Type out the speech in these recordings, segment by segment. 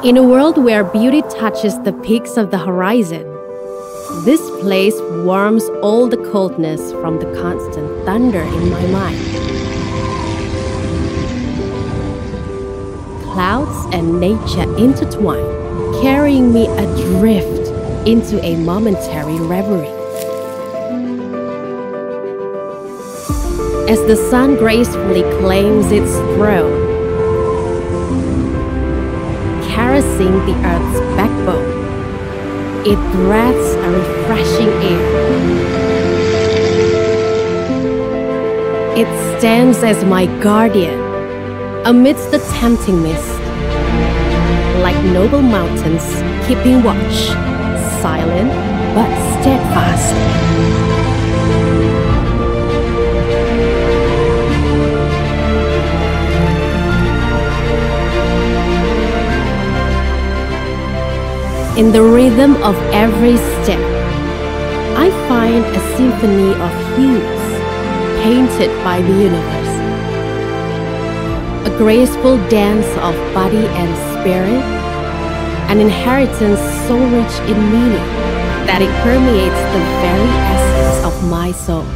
In a world where beauty touches the peaks of the horizon, this place warms all the coldness from the constant thunder in my mind. Clouds and nature intertwine, carrying me adrift into a momentary reverie. As the sun gracefully claims its throne, caressing the earth's backbone, it breathes a refreshing air. It stands as my guardian amidst the tempting mist, like noble mountains keeping watch, silent but steadfast. In the rhythm of every step, I find a symphony of hues painted by the universe. A graceful dance of body and spirit, an inheritance so rich in meaning that it permeates the very essence of my soul.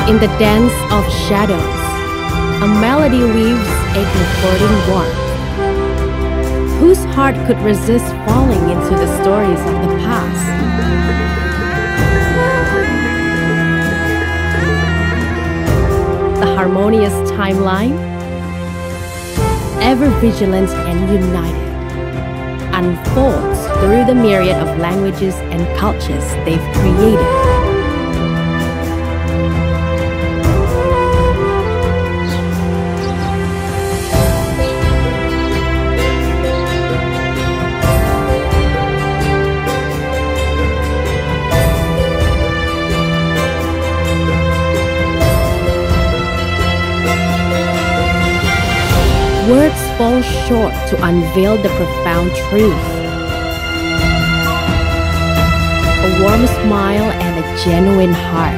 In the dance of shadows, a melody weaves a comforting warmth. Whose heart could resist falling into the stories of the past? The harmonious timeline, ever vigilant and united, unfolds through the myriad of languages and cultures they've created. Words fall short to unveil the profound truth. A warm smile and a genuine heart,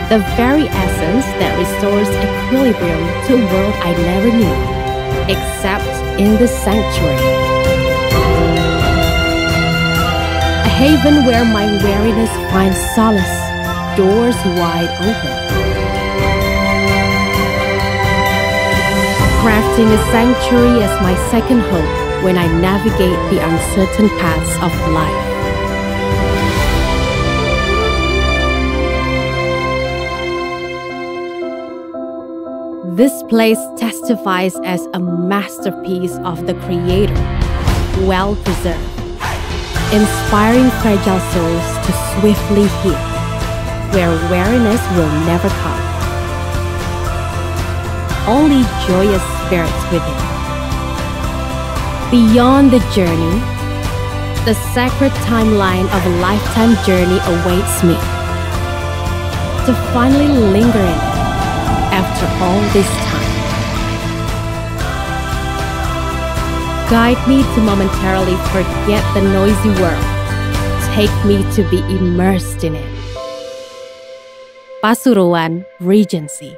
the very essence that restores equilibrium to a world I never knew, except in the sanctuary. A haven where my weariness finds solace, doors wide open. Crafting a sanctuary as my second home when I navigate the uncertain paths of life. This place testifies as a masterpiece of the Creator, well preserved, inspiring fragile souls to swiftly heal, where weariness will never come. Only joyous spirits within. Beyond the journey, the sacred timeline of a lifetime journey awaits me. To finally linger in it after all this time. Guide me to momentarily forget the noisy world. Take me to be immersed in it. Pasuruan, Regency.